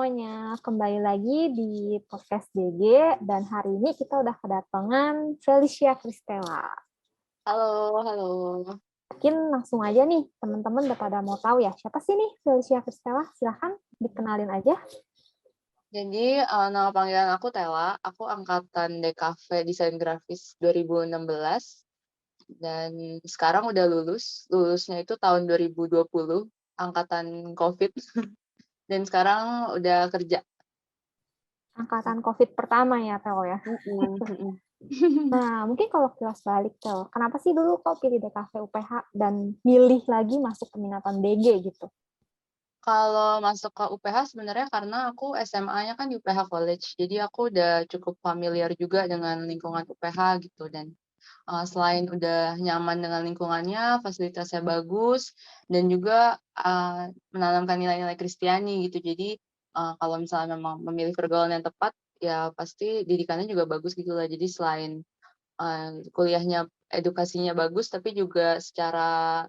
semuanya, kembali lagi di podcast DG dan hari ini kita udah kedatangan Felicia Kristela. Halo, halo. Mungkin langsung aja nih, teman-teman udah pada mau tahu ya, siapa sih nih Felicia Kristela? Silahkan dikenalin aja. Jadi, nama panggilan aku Tela, aku angkatan DKV Desain Grafis 2016, dan sekarang udah lulusnya itu tahun 2020, angkatan Covid, dan sekarang udah kerja. Angkatan COVID pertama ya, Tel ya. Nah, mungkin kalau kilas balik, Tel, kenapa sih dulu kau pilih DKV UPH dan milih lagi masuk peminatan DG gitu? Kalau masuk ke UPH sebenarnya karena aku SMA-nya kan di UPH College, jadi aku udah cukup familiar juga dengan lingkungan UPH gitu, dan selain udah nyaman dengan lingkungannya, fasilitasnya bagus, dan juga, menanamkan nilai-nilai Kristiani gitu. Jadi, kalau misalnya memang memilih pergaulan yang tepat, ya pasti didikannya juga bagus gitu lah. Jadi selain, kuliahnya edukasinya bagus, tapi juga secara,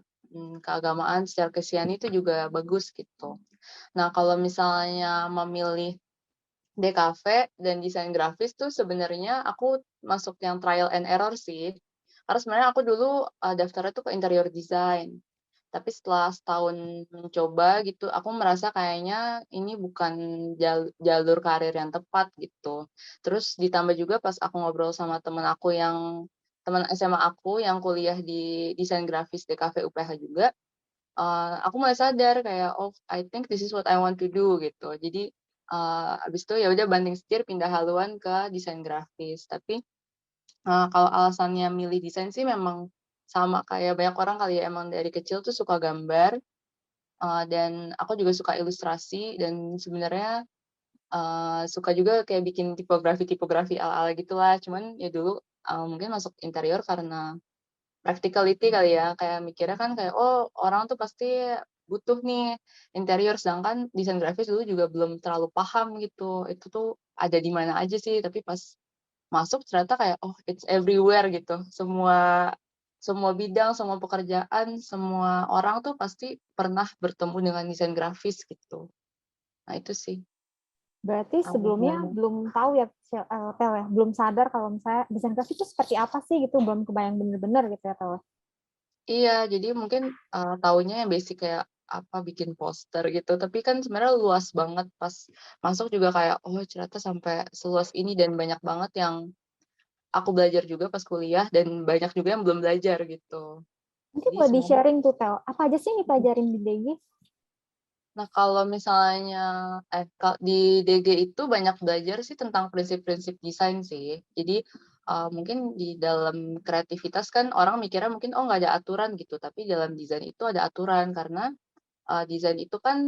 keagamaan, secara Kristiani itu juga bagus gitu. Nah, kalau misalnya memilih DKV dan desain grafis tuh sebenarnya aku masuk yang trial and error sih. Karena sebenarnya aku dulu, daftarnya tuh ke interior design. Tapi setelah setahun mencoba gitu, aku merasa kayaknya ini bukan jalur karir yang tepat gitu. Terus ditambah juga pas aku ngobrol sama teman SMA aku yang kuliah di desain grafis DKV UPH juga, aku mulai sadar kayak, "Oh, I think this is what I want to do," gitu. Jadi, habis itu ya udah banting setir pindah haluan ke desain grafis. Tapi, kalau alasannya milih desain sih memang sama kayak banyak orang kali ya, emang dari kecil tuh suka gambar, dan aku juga suka ilustrasi dan sebenarnya, suka juga kayak bikin tipografi-tipografi ala-ala gitulah. Cuman ya dulu, mungkin masuk interior karena practicality kali ya, kayak mikirnya kan kayak, "Oh, orang tuh pasti butuh nih interior," sedangkan desain grafis dulu juga belum terlalu paham gitu, itu tuh ada di mana aja sih, tapi pas masuk ternyata kayak, oh, it's everywhere gitu. Semua semua bidang, semua pekerjaan, semua orang tuh pasti pernah bertemu dengan desain grafis gitu. Nah itu sih Berarti sebelumnya awalnya. belum tahu ya, Tel ya, belum sadar kalau misalnya desain grafis itu seperti apa sih gitu, belum kebayang bener-bener gitu ya, Tel. Iya, jadi mungkin, taunya yang basic kayak apa, bikin poster gitu, tapi kan sebenarnya luas banget pas masuk juga kayak, oh ternyata sampai seluas ini dan banyak banget yang aku belajar juga pas kuliah dan banyak juga yang belum belajar gitu. Mungkin Jadi boleh sebenarnya di-sharing tuh, Tel, apa aja sih yang dipelajarin di DG? nah kalau misalnya di DG itu banyak belajar sih tentang prinsip-prinsip desain sih. Jadi, mungkin di dalam kreativitas kan orang mikirnya mungkin, oh nggak ada aturan gitu, tapi dalam desain itu ada aturan karena desain itu kan,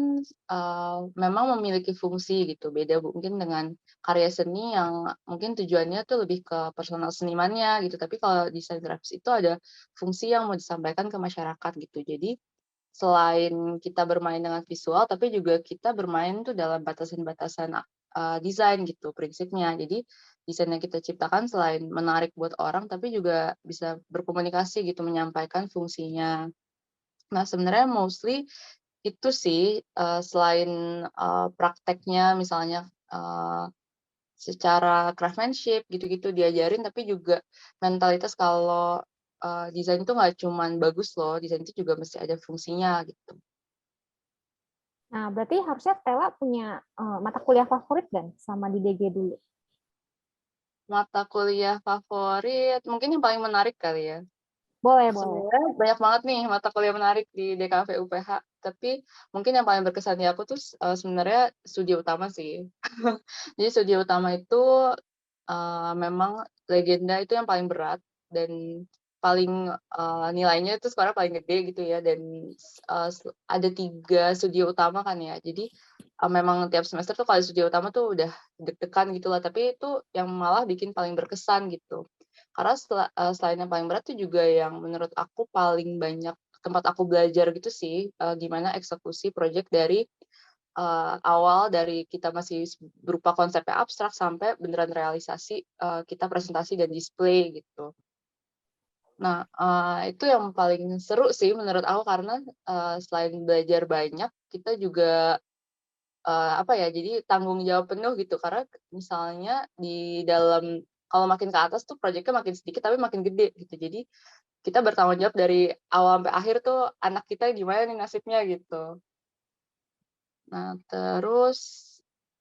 memang memiliki fungsi gitu, beda mungkin dengan karya seni yang mungkin tujuannya tuh lebih ke personal senimannya gitu, tapi kalau desain grafis itu ada fungsi yang mau disampaikan ke masyarakat gitu. Jadi, selain kita bermain dengan visual, tapi juga kita bermain tuh dalam batasan-batasan, desain gitu prinsipnya. Jadi, desain yang kita ciptakan selain menarik buat orang, tapi juga bisa berkomunikasi gitu, menyampaikan fungsinya. Nah, sebenarnya mostly itu sih, selain, prakteknya misalnya, secara craftsmanship gitu-gitu diajarin, tapi juga mentalitas kalau, desain itu nggak cuman bagus loh, desain itu juga mesti ada fungsinya gitu. Nah, berarti harusnya Tela punya mata kuliah favorit kan sama di DG dulu? Mata kuliah favorit mungkin yang paling menarik kali ya. Boleh, boleh. Sebenarnya banyak banget nih mata kuliah menarik di DKV UPH, tapi mungkin yang paling berkesan di aku tuh sebenarnya studi utama sih. Jadi studi utama itu, memang legenda itu yang paling berat dan paling, nilainya itu sekarang paling gede gitu ya dan, ada 3 studi utama kan ya. Jadi, memang tiap semester tuh kalau studi utama tuh udah deg-degan gitu lah, tapi itu yang malah bikin paling berkesan gitu. Karena selain yang paling berat tuh juga yang menurut aku paling banyak tempat aku belajar gitu sih, gimana eksekusi project dari awal dari kita masih berupa konsepnya abstrak sampai beneran realisasi, kita presentasi dan display gitu. Nah, itu yang paling seru sih menurut aku karena, selain belajar banyak, kita juga apa ya, jadi tanggung jawab penuh gitu. Karena misalnya di dalam kalau makin ke atas tuh proyeknya makin sedikit tapi makin gede gitu. Jadi kita bertanggung jawab dari awal sampai akhir tuh anak kita gimana nih nasibnya gitu. Nah terus,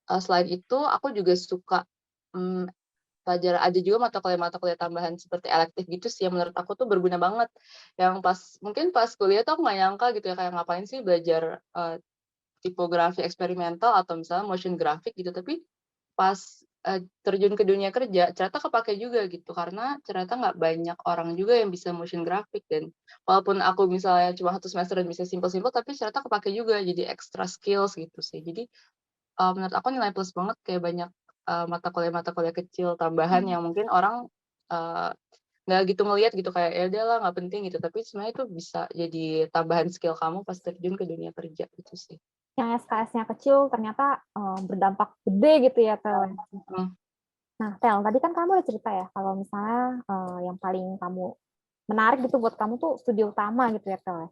selain itu aku juga suka, mmm, ada juga mata kuliah tambahan seperti elektif gitu sih yang menurut aku tuh berguna banget. Yang mungkin pas kuliah tuh aku nggak nyangka gitu ya, kayak ngapain sih belajar, tipografi eksperimental atau misalnya motion graphic gitu, tapi pas, terjun ke dunia kerja ternyata kepakai juga gitu, karena ternyata nggak banyak orang juga yang bisa motion graphic dan walaupun aku misalnya cuma 1 semester dan bisa simpel-simpel, tapi ternyata kepakai juga jadi extra skills gitu sih. Jadi, menurut aku nilai plus banget kayak banyak, mata kuliah kecil tambahan Hmm. yang mungkin orang, eee, nggak gitu ngelihat gitu, kayak, "Ya udahlah nggak penting," gitu, tapi sebenarnya itu bisa jadi tambahan skill kamu pas terjun ke dunia kerja, gitu sih. Yang SKS-nya kecil ternyata berdampak gede gitu ya, Tel. Mhm. Nah, Tel, tadi kan kamu udah cerita ya kalau misalnya yang paling kamu menarik gitu buat kamu tuh studi utama gitu ya, Tel.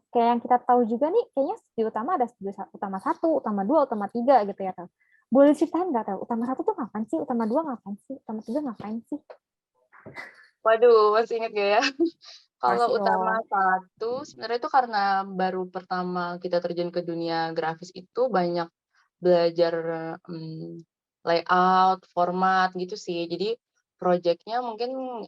Kayak yang kita tahu juga nih, kayaknya studi utama ada studi utama 1, utama 2, utama 3 gitu ya, Tel. Boleh ceritain nggak, Tel? Utama 1 tuh ngapain sih? Utama 2 ngapain sih? Utama 3 ngapain sih? Waduh, masih inget nggak ya? Kalau Masih utama dong. satu, sebenarnya itu karena baru pertama kita terjun ke dunia grafis itu banyak belajar, mmm, layout, format gitu sih. Jadi projeknya mungkin,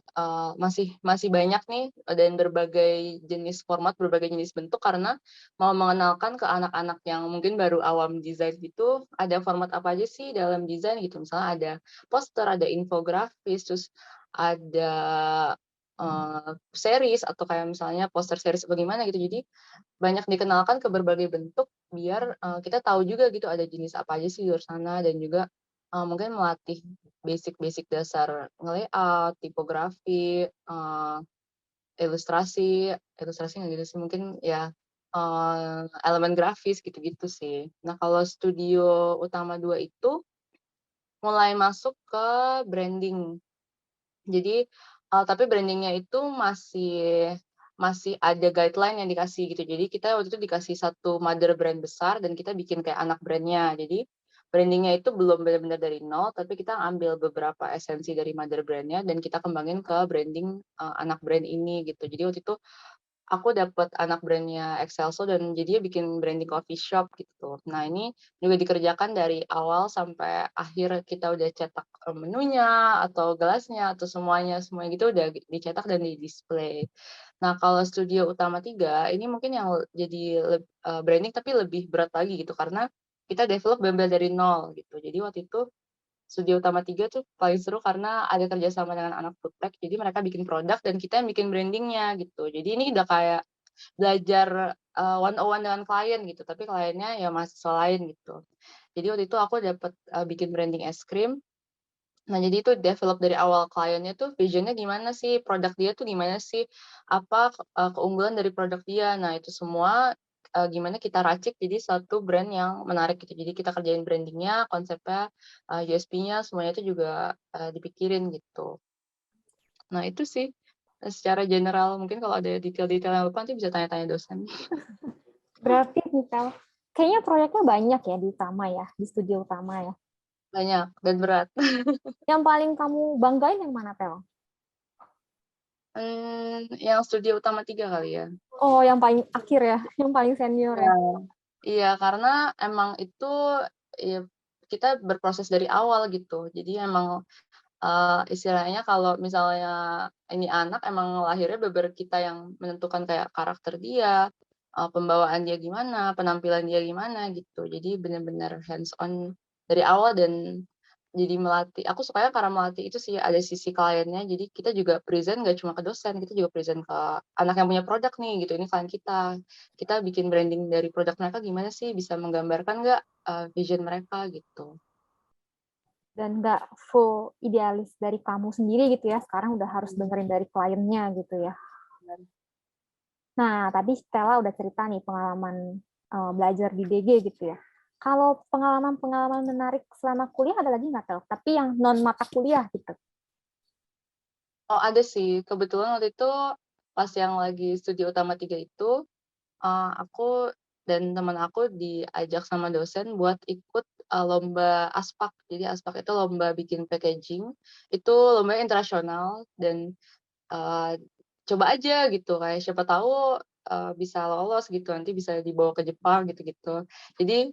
masih masih banyak nih, dan berbagai jenis format, berbagai jenis bentuk karena mau mengenalkan ke anak-anak yang mungkin baru awam desain gitu, ada format apa aja sih dalam desain gitu. Misalnya ada poster, ada infografis, terus ada, series atau kayak misalnya poster series bagaimana gitu. Jadi banyak dikenalkan ke berbagai bentuk biar, kita tahu juga gitu ada jenis apa aja sih di luar sana dan juga, mungkin melatih basic-basic dasar nge-layout, tipografi, ilustrasi ilustrasi nggak gitu sih, mungkin ya, elemen grafis gitu-gitu sih. Nah kalau studio utama 2 itu mulai masuk ke branding. Jadi, tapi branding-nya itu masih masih ada guideline yang dikasih gitu. Jadi kita waktu itu dikasih satu mother brand besar dan kita bikin kayak anak brand-nya. Jadi branding-nya itu belum benar-benar dari nol, tapi kita ambil beberapa esensi dari mother brand-nya dan kita kembangin ke branding, anak brand ini gitu. Jadi waktu itu aku dapat anak brand-nya Excelso dan jadinya bikin branding coffee shop gitu. Nah ini juga dikerjakan dari awal sampai akhir kita udah cetak, menunya atau gelasnya atau semuanya gitu udah dicetak dan di-display. Nah kalau studio utama 3 ini mungkin yang jadi branding tapi lebih berat lagi gitu karena kita develop bener-bener dari nol gitu. Jadi waktu itu studio utama 3 tuh paling seru karena ada kerjasama dengan anak foodtech, jadi mereka bikin produk dan kita yang bikin branding-nya gitu. Jadi ini udah kayak belajar, one on one dengan klien gitu, tapi kliennya ya mahasiswa lain gitu. Jadi waktu itu aku dapet, bikin branding es krim. Nah jadi itu develop dari awal kliennya tuh vision-nya gimana sih, produk dia tuh gimana sih, apa, keunggulan dari produk dia. Nah itu semua, gimana kita racik jadi satu brand yang menarik gitu. Jadi kita kerjain branding-nya, konsepnya, USP-nya semuanya itu juga, dipikirin gitu. Nah itu sih, secara general mungkin kalau ada detail-detail yang lupa nanti bisa tanya-tanya dosen. Berarti nih, Tel, kayaknya proyeknya banyak ya di utama ya, di studio utama ya. Banyak dan berat. Yang paling kamu banggain yang mana, Tel? Yang studio utama 3 kali ya? Oh, yang paling akhir ya, yang paling senior Iya. ya. Iya, karena emang itu, ya kita berproses dari awal gitu. Jadi emang, istilahnya kalau misalnya ini anak emang lahirnya bener-bener kita yang menentukan kayak karakter dia, pembawaan dia gimana, penampilan dia gimana gitu. Jadi bener-bener hands on dari awal dan jadi melatih aku sukanya karena melatih itu sih, ada sisi kliennya, jadi kita juga present nggak cuma ke dosen, kita juga present ke anak yang punya produk nih gitu, ini klien kita. Kita bikin branding dari produk mereka gimana sih, bisa menggambarkan nggak, vision mereka gitu. Dan nggak full idealis dari kamu sendiri gitu ya, sekarang udah harus Mhm. dengerin dari kliennya gitu ya. Bener. Nah, tadi Stella udah cerita nih pengalaman belajar di DG gitu ya. Kalau pengalaman-pengalaman menarik selama kuliah ada lagi nggak, Tel? Tapi yang non mata kuliah gitu. Oh ada sih, kebetulan waktu itu pas yang lagi studi utama 3 itu, aku dan teman aku diajak sama dosen buat ikut lomba aspak. Jadi aspak itu lomba bikin packaging, itu lomba internasional dan eee, coba aja gitu, kayak siapa tahu bisa lolos gitu, nanti bisa dibawa ke Jepang gitu-gitu. Jadi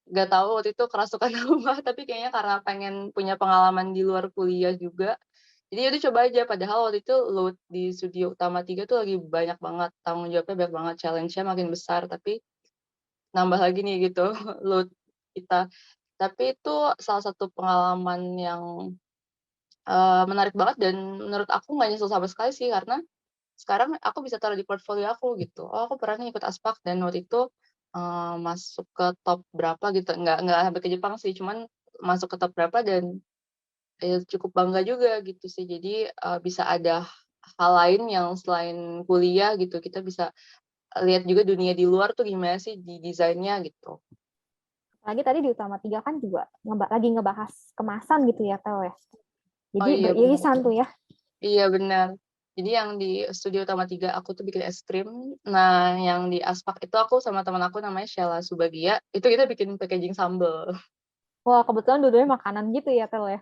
nggak tahu waktu itu kerasukan apa, tapi kayaknya karena pengen punya pengalaman di luar kuliah juga, jadi ya udah coba aja. Padahal waktu itu load di studio utama 3 tuh lagi banyak banget, tanggung jawabnya banyak banget, challenge-nya makin besar, tapi nambah lagi nih gitu load kita. Tapi itu salah satu pengalaman yang menarik banget dan menurut aku nggak nyesel sama sekali sih, karena sekarang aku bisa taruh di portfolio aku gitu, "Oh, aku pernah nih ikut aspak dan waktu itu, masuk ke top berapa," gitu. Nggak sampai ke Jepang sih, cuman masuk ke top berapa dan, cukup bangga juga gitu sih. Jadi, bisa ada hal lain yang selain kuliah gitu, kita bisa lihat juga dunia di luar tuh gimana sih di desainnya gitu. Apalagi tadi di Utama 3 kan juga lagi ngebahas kemasan gitu ya, Tel, ya? Oh Jadi iya benar. beririsan tuh ya. Iya benar. Jadi yang di Studio Utama 3 aku tuh bikin es krim. Nah, yang di Aspak itu aku sama teman aku namanya Sheila Subagia, itu kita bikin packaging sambel. Wah, kebetulan dua-duanya makanan gitu ya, Tel, ya?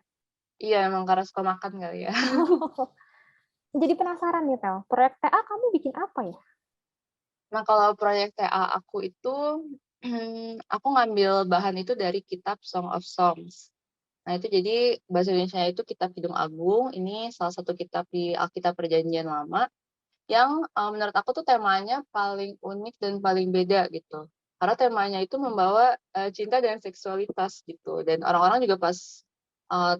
Iya, emang karena suka makan kali ya. Jadi penasaran nih, Tel. Proyek TA kamu bikin apa ya? Nah, kalau proyek TA aku itu, aku ngambil bahan itu dari kitab Song of Songs. Nah, itu jadi bahasa Indonesia itu Kitab Kidung Agung, ini salah satu kitab di Alkitab Perjanjian Lama. Yang, menurut aku tuh temanya paling unik dan paling beda gitu. Karena temanya itu membawa, cinta dan seksualitas gitu, dan orang-orang juga pas, eee,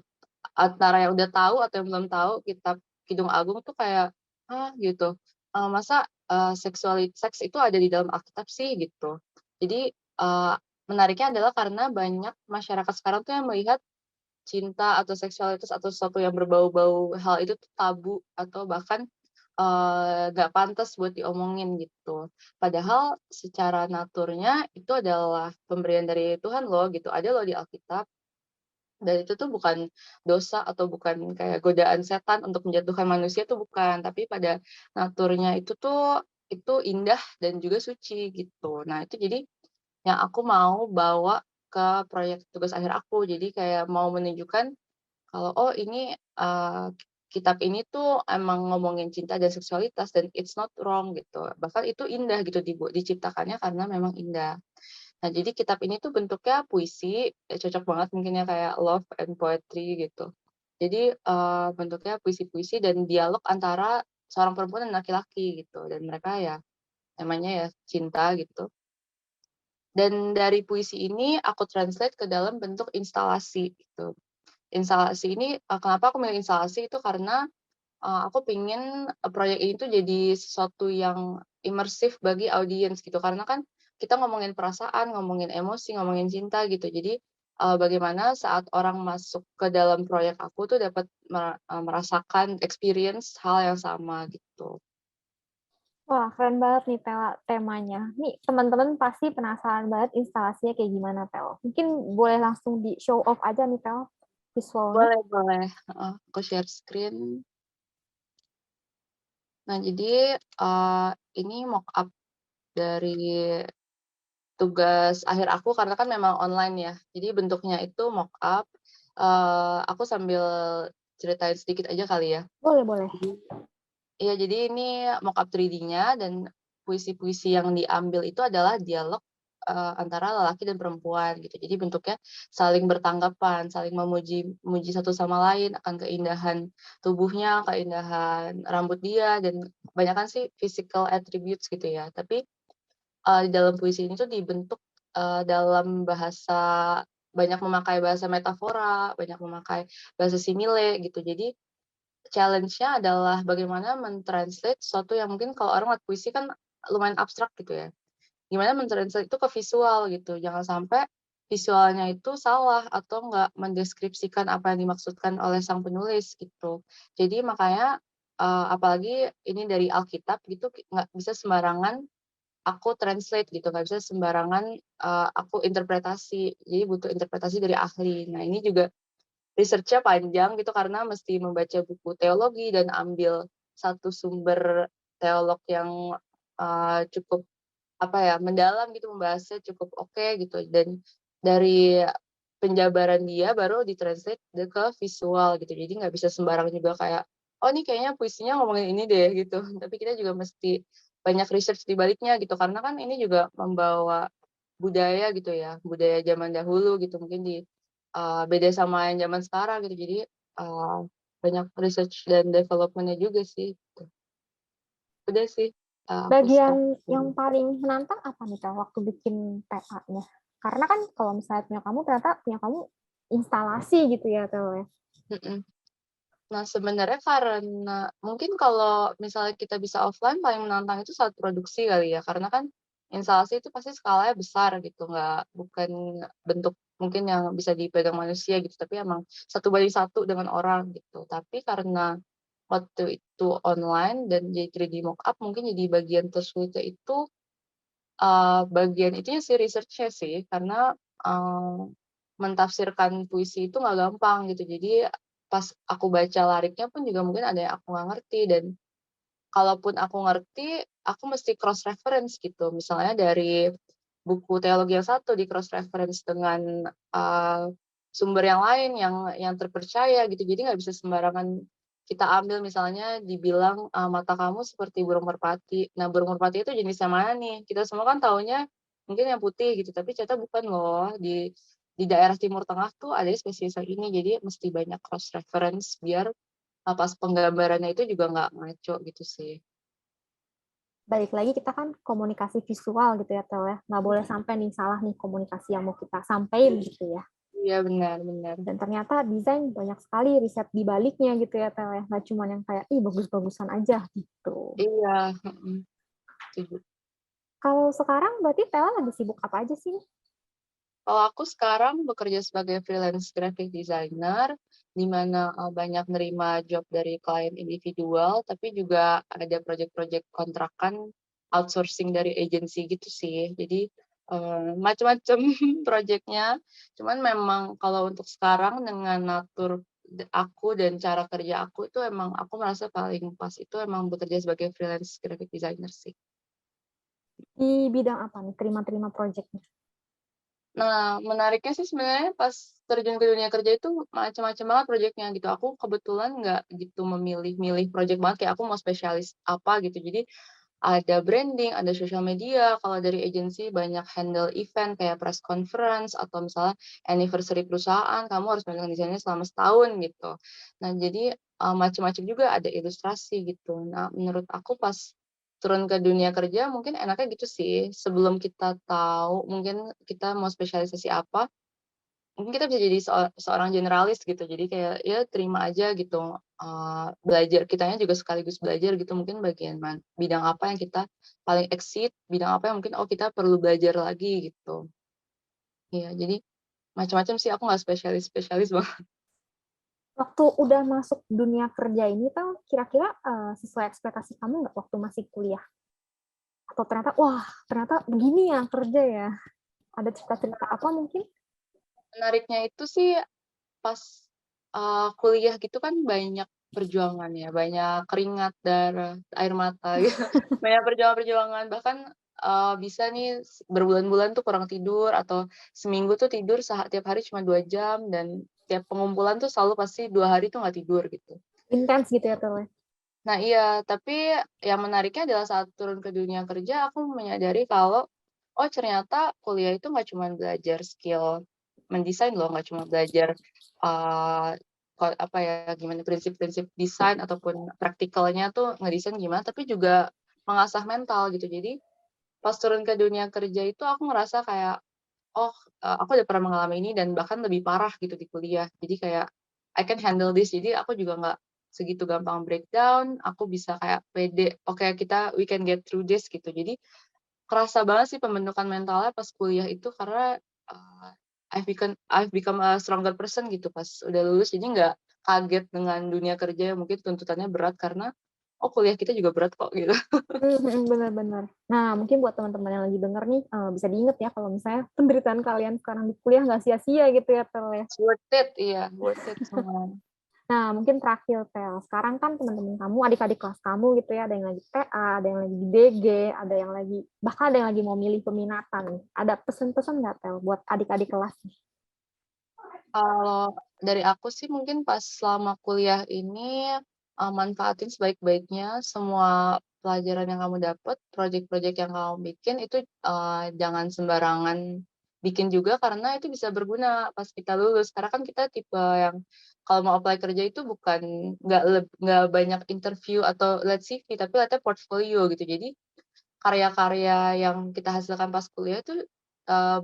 antara yang udah tahu atau yang belum tahu kitab Kidung Agung tuh kayak, "Hah?" gitu, "Masa, seks itu ada di dalam Alkitab sih?" gitu. Jadi, menariknya adalah karena banyak masyarakat sekarang tuh yang melihat cinta atau seksualitas atau sesuatu yang berbau-bau hal itu tuh tabu atau bahkan nggak pantas buat diomongin gitu. Padahal secara naturnya itu adalah pemberian dari Tuhan loh gitu, ada loh di Alkitab, dan itu tuh bukan dosa atau bukan kayak godaan setan untuk menjatuhkan manusia tuh bukan, tapi pada naturnya itu tuh, itu indah dan juga suci gitu. Nah itu jadi yang aku mau bawa ke proyek tugas akhir aku. Jadi kayak mau menunjukkan kalau, oh ini, kitab ini tuh emang ngomongin cinta dan seksualitas dan it's not wrong gitu, bahkan itu indah gitu diciptakannya karena memang indah. Nah jadi kitab ini tuh bentuknya puisi, cocok banget mungkin ya kayak love and poetry gitu. Jadi, bentuknya puisi-puisi dan dialog antara seorang perempuan dan laki-laki gitu, dan mereka ya namanya ya cinta gitu. Dan dari puisi ini aku translate ke dalam bentuk instalasi gitu. Instalasi ini, kenapa aku milih instalasi itu karena, aku pengen, proyek ini tuh jadi sesuatu yang imersif bagi audiens gitu. Karena kan kita ngomongin perasaan, ngomongin emosi, ngomongin cinta gitu. Jadi, bagaimana saat orang masuk ke dalam proyek aku tuh dapat merasakan experience hal yang sama gitu. Wah, keren banget nih, Tel, temanya. Nih, teman-teman pasti penasaran banget instalasinya kayak gimana, Tel. Mungkin boleh langsung di show off aja nih, Tel, visualnya. Boleh boleh, heeh, aku share screen. Nah jadi, ini mock-up dari tugas akhir aku karena kan memang online ya. Jadi bentuknya itu mock-up, aku sambil ceritain sedikit aja kali ya. Boleh, boleh. Jadi iya, jadi ini mock-up 3D-nya dan puisi-puisi yang diambil itu adalah dialog, antara lelaki dan perempuan gitu. Jadi bentuknya saling bertanggapan, saling memuji satu sama lain akan keindahan tubuhnya, keindahan rambut dia, dan kebanyakan sih physical attributes gitu ya. Tapi di dalam puisi ini tuh dibentuk, dalam bahasa banyak memakai bahasa metafora, banyak memakai bahasa simile gitu. Jadi challenge-nya adalah bagaimana men-translate sesuatu yang mungkin kalau orang lihat puisi kan lumayan abstrak gitu ya. Gimana men-translate itu ke visual gitu, jangan sampai visualnya itu salah atau nggak mendeskripsikan apa yang dimaksudkan oleh sang penulis gitu. Jadi makanya, apalagi ini dari Alkitab gitu, nggak bisa sembarangan aku translate gitu, nggak bisa sembarangan, aku interpretasi, jadi butuh interpretasi dari ahli. Nah ini juga research-nya panjang gitu karena mesti membaca buku teologi dan ambil satu sumber teolog yang, cukup mendalam gitu, membahasnya cukup oke gitu, dan dari penjabaran dia baru di-translate ke visual gitu. Jadi nggak bisa sembarang juga kayak, "Oh ini kayaknya puisinya ngomongin ini deh," gitu. Tapi kita juga mesti banyak research di baliknya gitu, karena kan ini juga membawa budaya gitu ya, budaya zaman dahulu gitu, mungkin beda sama yang zaman sekarang gitu. Jadi, banyak research dan development-nya juga sih, gitu. Udah sih, aku Bagian sekarang. yang paling menantang apa nih Kak waktu bikin TA-nya? Karena kan kalau misalnya punya kamu instalasi gitu ya Tel ya. Mhm. Nah, sebenarnya karena mungkin kalau misalnya kita bisa offline, paling menantang itu saat produksi kali ya, karena kan instalasi itu pasti skalanya besar gitu, bukan bentuk mungkin yang bisa dipegang manusia gitu, tapi emang 1 banding 1 dengan orang gitu. Tapi karena waktu itu online dan jadi 3D mockup, mungkin jadi bagian tersulitnya itu, bagian itunya sih, research-nya sih, karena, mentafsirkan puisi itu nggak gampang gitu. Jadi pas aku baca liriknya pun juga mungkin ada yang aku nggak ngerti, dan kalaupun aku ngerti, aku mesti cross reference gitu. Misalnya dari buku teologi yang satu di cross reference dengan, sumber yang lain yang terpercaya gitu. Jadi nggak bisa sembarangan kita ambil, misalnya dibilang, "Mata kamu seperti burung merpati." Nah, burung merpati itu jenis yang mana nih? Kita semua kan taunya mungkin yang putih gitu, tapi ternyata bukan loh. Di daerah Timur Tengah tuh ada spesies yang ini, jadi mesti banyak cross reference biar, pas penggambarannya itu juga nggak ngaco gitu sih. Balik lagi kita kan komunikasi visual gitu ya Tel ya. Nggak boleh sampai nih salah nih komunikasi yang mau kita sampaikan gitu ya. Iya, benar benar. Dan ternyata desain banyak sekali riset di baliknya gitu ya Tel ya. Nggak cuma yang kayak ih bagus-bagusan aja gitu. Iya, mhm, setuju. Kalau sekarang berarti Tela lagi sibuk apa aja sih? Kalau aku sekarang bekerja sebagai freelance graphic designer, di mana, banyak nerima job dari klien individual, tapi juga ada project-project kontrakan outsourcing dari agensi gitu sih. Jadi, macem-macem projeknya, cuman memang kalau untuk sekarang dengan natur aku dan cara kerja aku itu emang aku merasa paling pas itu emang bekerja sebagai freelance graphic designer sih. Di bidang apa nih? Terima-terima project-nya. Nah, menariknya sih sebenarnya pas terjun ke dunia kerja itu macam-macam banget projeknya gitu. Aku kebetulan nggak gitu memilih-milih project banget, kayak aku mau spesialis apa gitu. Jadi ada branding, ada social media, kalau dari agensi banyak handle event kayak press conference atau misalnya anniversary perusahaan, kamu harus megang desainnya selama setahun gitu. Nah, jadi, macam-macam juga, ada ilustrasi gitu. Nah, menurut aku pas turun ke dunia kerja mungkin enaknya gitu sih, sebelum kita tahu mungkin kita mau spesialisasi apa, mungkin kita bisa jadi seorang generalis gitu. Jadi kayak, ya terima aja gitu, belajar kitanya juga sekaligus belajar gitu, mungkin bidang apa yang kita paling exceed, bidang apa yang mungkin, oh kita perlu belajar lagi gitu. Iya, jadi macam-macam sih, aku nggak spesialis-spesialis banget. Waktu udah masuk dunia kerja ini tuh kira-kira sesuai ekspektasi kamu nggak waktu masih kuliah? Atau ternyata, wah ternyata begini ya kerja ya? Ada cerita-cerita apa mungkin? Menariknya itu sih pas, kuliah gitu kan banyak perjuangan ya, banyak keringat, darah, air mata gitu, banyak perjuangan-perjuangan, bahkan, bisa nih berbulan-bulan tuh kurang tidur, atau seminggu tuh tidur tiap hari cuma 2 jam, dan tiap pengumpulan tuh selalu pasti 2 hari tuh nggak tidur gitu. Intens gitu ya, Tele? Nah iya, tapi yang menariknya adalah saat turun ke dunia kerja aku menyadari kalau, oh ternyata kuliah itu nggak cuma belajar skill mendesain loh, nggak cuma belajar, eee, gimana prinsip-prinsip desain ataupun praktikalnya tuh ngedesain gimana, tapi juga mengasah mental gitu. Jadi pas turun ke dunia kerja itu aku ngerasa kayak, oh, aku udah pernah mengalami ini dan bahkan lebih parah gitu di kuliah. Jadi kayak, I can handle this. Jadi aku juga nggak segitu gampang breakdown, aku bisa kayak pede, "Oke, we can get through this," gitu. Jadi kerasa banget sih pembentukan mentalnya pas kuliah itu, karena, eee, I've become a stronger person gitu pas udah lulus. Jadi nggak kaget dengan dunia kerja yang mungkin tuntutannya berat, karena, "Oh, kuliah kita juga berat kok," gitu. Benar benar. Nah, mungkin buat teman-teman yang lagi denger nih, bisa diingat ya kalau misalnya penderitaan kalian sekarang di kuliah nggak sia-sia gitu ya, Tel, ya. It's worth it, iya, worth it semua. Nah, mungkin terakhir, Tel. Sekarang kan teman-teman kamu, adik-adik kelas kamu gitu ya, ada yang lagi TA, ada yang lagi di DG, ada yang lagi, bahkan ada yang lagi mau milih peminatan nih. Ada pesan-pesan nggak, Tel, buat adik-adik kelas nih? Kalau dari aku sih mungkin pas selama kuliah ini, manfaatin sebaik-baiknya semua pelajaran yang kamu dapat, project-project yang kamu bikin itu, jangan sembarangan bikin juga karena itu bisa berguna pas kita lulus. Karena kan kita tipe yang kalau mau apply kerja itu bukan nggak banyak interview atau lihat CV, tapi lihatnya portfolio gitu. Jadi karya-karya yang kita hasilkan pas kuliah itu,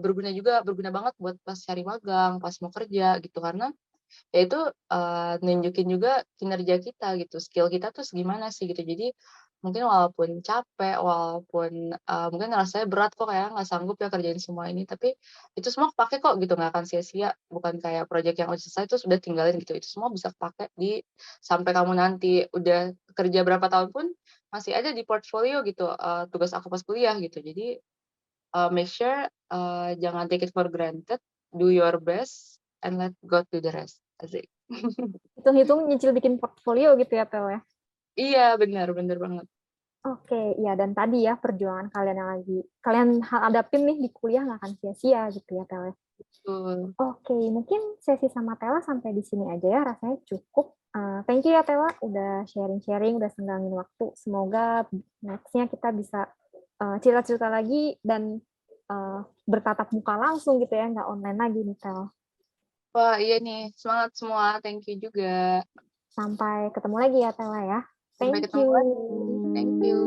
berguna banget buat pas cari magang, pas mau kerja gitu. Karena ya itu, nunjukin juga kinerja kita gitu, skill kita tuh segimana sih gitu. Jadi mungkin walaupun capek, walaupun, mungkin rasanya berat kok kayak nggak sanggup ya kerjain semua ini, tapi itu semua kepakai kok gitu, nggak akan sia-sia. Bukan kayak project yang udah selesai terus udah tinggalin gitu, itu semua bisa kepakai sampai kamu nanti udah kerja berapa tahun pun masih ada di portfolio gitu, tugas aku pas kuliah gitu. Jadi, make sure, jangan take it for granted, do your best, and let God do the rest. Asik. Hitung-hitung nyicil bikin portfolio gitu ya, Tel ya? Iya, benar benar banget. Oke, ya dan tadi ya perjuangan kalian yang lagi kalian hadapin nih di kuliah nggak akan sia-sia gitu ya, Tel ya? Betul. Oke, mungkin sesi sama Tela sampai di sini aja ya, rasanya cukup. Thank you ya Tela, udah sharing-sharing, udah senggangin waktu. Semoga next-nya kita bisa cerita-cerita lagi dan bertatap muka langsung gitu ya, nggak online lagi nih Tel. Wah, iya nih, semangat semua, thank you juga. Sampai ketemu lagi ya Tela ya. Sampai Thank ketemu lagi, you. thank you.